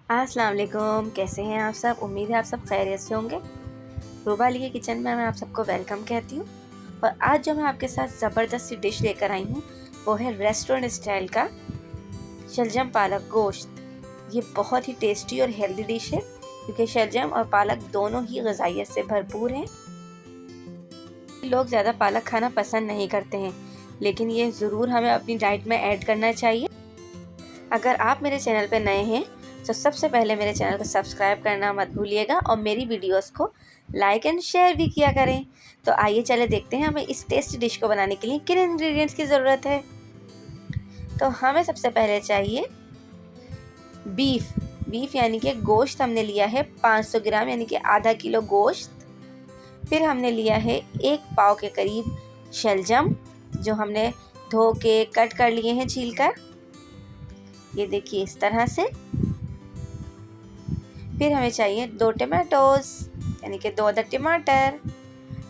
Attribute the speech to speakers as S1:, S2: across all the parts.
S1: अस्सलाम वालेकुम, कैसे हैं आप सब। उम्मीद है आप सब खैरियत से होंगे। रूबा अली के किचन में मैं आप सबको वेलकम कहती हूँ। और आज जो मैं आपके साथ ज़बरदस्त सी डिश लेकर आई हूँ वो है रेस्टोरेंट स्टाइल का शलजम पालक गोश्त। ये बहुत ही टेस्टी और हेल्दी डिश है क्योंकि शलजम और पालक दोनों ही ग़िज़ाइयत से भरपूर हैं। लोग ज़्यादा पालक खाना पसंद नहीं करते हैं, लेकिन ये ज़रूर हमें अपनी डाइट में ऐड करना चाहिए। अगर आप मेरे चैनल पर नए हैं तो सबसे पहले मेरे चैनल को सब्सक्राइब करना मत भूलिएगा और मेरी वीडियोस को लाइक एंड शेयर भी किया करें। तो आइए चले देखते हैं हमें इस टेस्टी डिश को बनाने के लिए किन इंग्रेडिएंट्स की ज़रूरत है। तो हमें सबसे पहले चाहिए बीफ यानी कि गोश्त हमने लिया है 500 ग्राम यानी कि आधा किलो गोश्त। फिर हमने लिया है 1 पाव के करीब शलजम जो हमने धो के कट कर लिए हैं छील कर, ये देखिए इस तरह से। फिर हमें चाहिए 2 टमाटोज़ यानी कि 2 अदद टमाटर।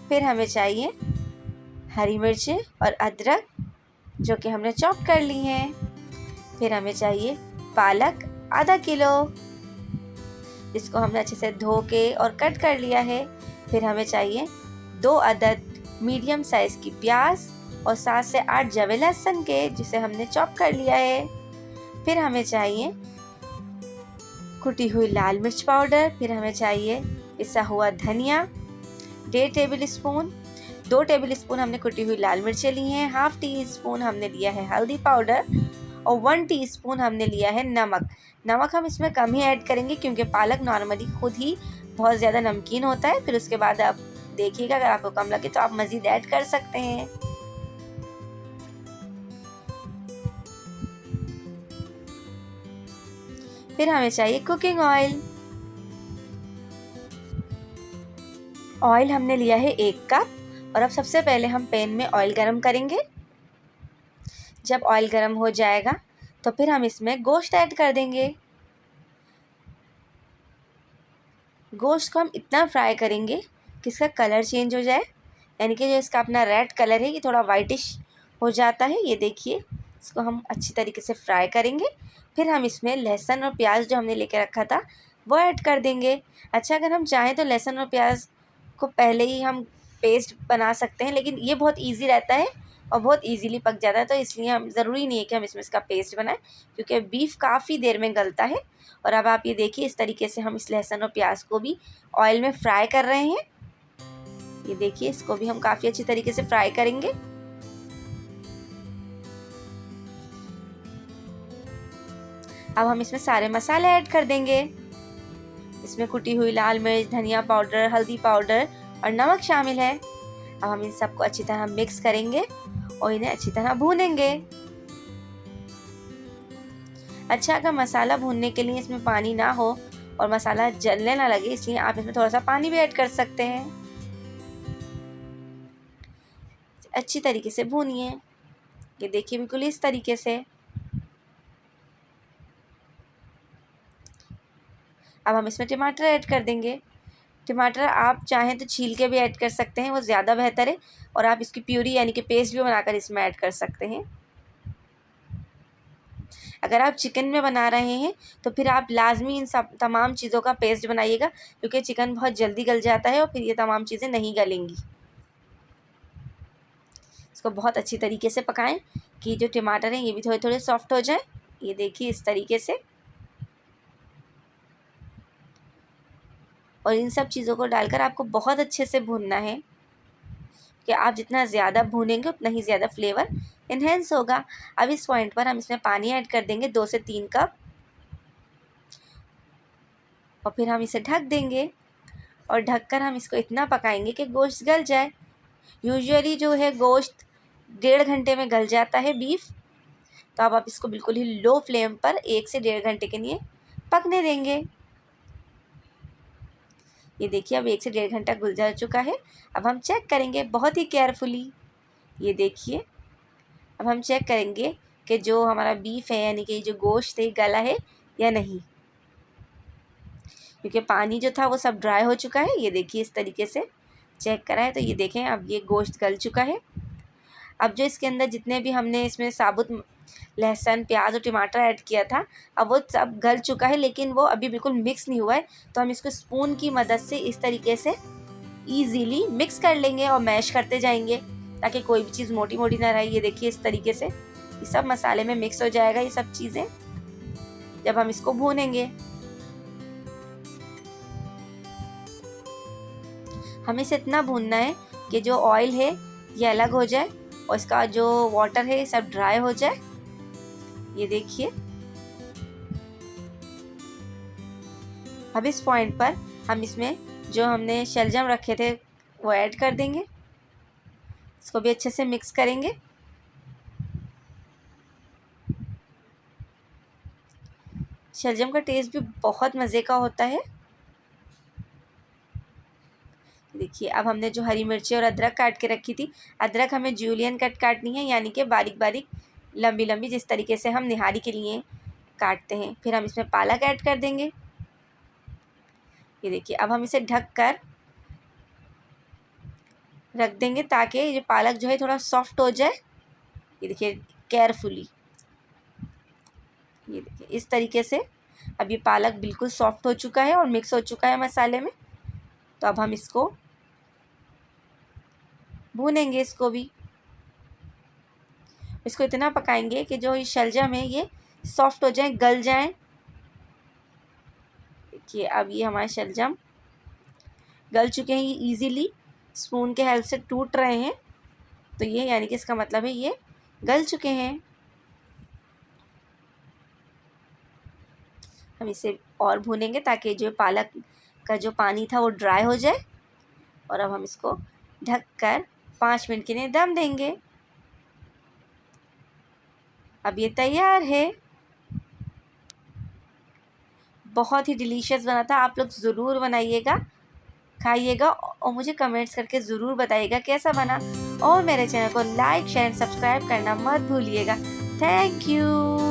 S1: फिर हमें चाहिए हरी मिर्चें और अदरक जो कि हमने चॉप कर ली हैं। फिर हमें चाहिए पालक आधा किलो जिसको हमने अच्छे से धो के और कट कर लिया है। फिर हमें चाहिए 2 अदद मीडियम साइज़ की प्याज और 7 से 8 जवे लहसुन के जिसे हमने चॉप कर लिया है। फिर हमें चाहिए कुटी हुई लाल मिर्च पाउडर। फिर हमें चाहिए पिसा हुआ धनिया 1.5 टेबल स्पून। 2 टेबल स्पून हमने कुटी हुई लाल मिर्चें ली हैं। हाफ टी स्पून हमने लिया है हल्दी पाउडर और 1 टीस्पून हमने लिया है नमक हम इसमें कम ही ऐड करेंगे क्योंकि पालक नॉर्मली खुद ही बहुत ज़्यादा नमकीन होता है। फिर उसके बाद आप देखिएगा, अगर आपको कम लगे तो आप मज़ीद ऐड कर सकते हैं। फिर हमें चाहिए कुकिंग ऑयल हमने लिया है 1 कप। और अब सबसे पहले हम पैन में ऑयल गरम करेंगे। जब ऑयल गरम हो जाएगा तो फिर हम इसमें गोश्त ऐड कर देंगे। गोश्त को हम इतना फ्राई करेंगे कि इसका कलर चेंज हो जाए, यानी कि जो इसका अपना रेड कलर है ये थोड़ा वाइटिश हो जाता है। ये देखिए, इसको हम अच्छी तरीके से फ्राई करेंगे। फिर हम इसमें लहसुन और प्याज जो हमने लेके रखा था वो ऐड कर देंगे। अच्छा, अगर हम चाहें तो लहसुन और प्याज को पहले ही हम पेस्ट बना सकते हैं, लेकिन ये बहुत ईजी रहता है और बहुत ईजीली पक जाता है, तो इसलिए हम ज़रूरी नहीं है कि हम इसमें इसका पेस्ट बनाएं क्योंकि बीफ काफ़ी देर में गलता है। और अब आप ये देखिए, इस तरीके से हम इस लहसुन और प्याज को भी ऑयल में फ्राई कर रहे हैं। ये देखिए, इसको भी हम काफ़ी अच्छी तरीके से फ्राई करेंगे। अब हम इसमें सारे मसाले ऐड कर देंगे। इसमें कुटी हुई लाल मिर्च, धनिया पाउडर, हल्दी पाउडर और नमक शामिल है। अब हम इन सबको अच्छी तरह मिक्स करेंगे और इन्हें अच्छी तरह भूनेंगे। अच्छा, अगर मसाला भूनने के लिए इसमें पानी ना हो और मसाला जलने ना लगे, इसलिए आप इसमें थोड़ा सा पानी भी ऐड कर सकते हैं। अच्छी तरीके से भूनिए। ये देखिए, बिल्कुल इस तरीके से। अब हम इसमें टमाटर ऐड कर देंगे। टमाटर आप चाहें तो छील के भी ऐड कर सकते हैं, वो ज़्यादा बेहतर है। और आप इसकी प्यूरी यानी कि पेस्ट भी बनाकर इसमें ऐड कर सकते हैं। अगर आप चिकन में बना रहे हैं तो फिर आप लाजमी इन सब तमाम चीज़ों का पेस्ट बनाइएगा क्योंकि चिकन बहुत जल्दी गल जाता है और फिर ये तमाम चीज़ें नहीं गलेंगी। इसको बहुत अच्छी तरीके से पकाएं कि जो टमाटर हैं ये भी थोड़े थोड़े सॉफ्ट हो जाए। ये देखिए इस तरीके से। और इन सब चीज़ों को डालकर आपको बहुत अच्छे से भूनना है कि आप जितना ज़्यादा भूनेंगे उतना ही ज़्यादा फ्लेवर इन्हेंस होगा। अब इस पॉइंट पर हम इसमें पानी ऐड कर देंगे 2 से 3 कप और फिर हम इसे ढक देंगे और ढककर हम इसको इतना पकाएंगे कि गोश्त गल जाए। यूजुअली जो है गोश्त 1.5 घंटे में गल जाता है बीफ, तो अब आप इसको बिल्कुल ही लो फ्लेम पर 1 से 1.5 घंटे के लिए पकने देंगे। ये देखिए, अब 1 से 1.5 घंटा गुल जा चुका है। अब हम चेक करेंगे बहुत ही केयरफुली। ये देखिए, अब हम चेक करेंगे कि जो हमारा बीफ है यानी कि जो गोश्त है गला है या नहीं, क्योंकि पानी जो था वो सब ड्राई हो चुका है। ये देखिए इस तरीके से चेक करा है तो ये देखें अब ये गोश्त गल चुका है। अब जो इसके अंदर जितने भी हमने इसमें साबुत लहसुन, प्याज और टमाटर ऐड किया था। अब वो सब गल चुका है, लेकिन वो अभी बिल्कुल मिक्स नहीं हुआ है, तो हम इसको स्पून की मदद से इस तरीके से ईजीली मिक्स कर लेंगे और मैश करते जाएंगे ताकि कोई भी चीज़ मोटी मोटी ना रहे। ये देखिए इस तरीके से ये सब मसाले में मिक्स हो जाएगा ये सब चीज़ें जब हम इसको भूनेंगे। हमें इसे इतना भूनना है कि जो ऑयल है ये अलग हो जाए और इसका जो वाटर है ये सब ड्राई हो जाए। ये देखिए अब इस पॉइंट पर हम इसमें जो हमने शलजम रखे थे वो ऐड कर देंगे। इसको भी अच्छे से मिक्स करेंगे। शलजम का टेस्ट भी बहुत मज़े का होता है। देखिए अब हमने जो हरी मिर्ची और अदरक काट के रखी थी, अदरक हमें जूलियन कट काटनी है, यानी कि बारीक बारीक लंबी लंबी, जिस तरीके से हम निहारी के लिए काटते हैं। फिर हम इसमें पालक ऐड कर देंगे। ये देखिए अब हम इसे ढक कर रख देंगे ताकि ये पालक जो है थोड़ा सॉफ्ट हो जाए। ये देखिए केयरफुली, ये देखिए इस तरीके से अब ये पालक बिल्कुल सॉफ्ट हो चुका है और मिक्स हो चुका है मसाले में। तो अब हम इसको भूनेंगे, इसको इतना पकाएंगे कि जो ये शलजम है ये सॉफ्ट हो जाए, गल जाए। देखिए अब ये हमारे शलजम गल चुके हैं, ये इजीली स्पून के हेल्प से टूट रहे हैं, तो ये यानी कि इसका मतलब है ये गल चुके हैं। हम इसे और भूनेंगे ताकि जो पालक का जो पानी था वो ड्राई हो जाए। और अब हम इसको ढककर 5 मिनट के लिए दम देंगे। अब ये तैयार है। बहुत ही डिलीशियस बना था, आप लोग ज़रूर बनाइएगा, खाइएगा और मुझे कमेंट्स करके ज़रूर बताइएगा कैसा बना। और मेरे चैनल को लाइक शेयर सब्सक्राइब करना मत भूलिएगा। Thank you.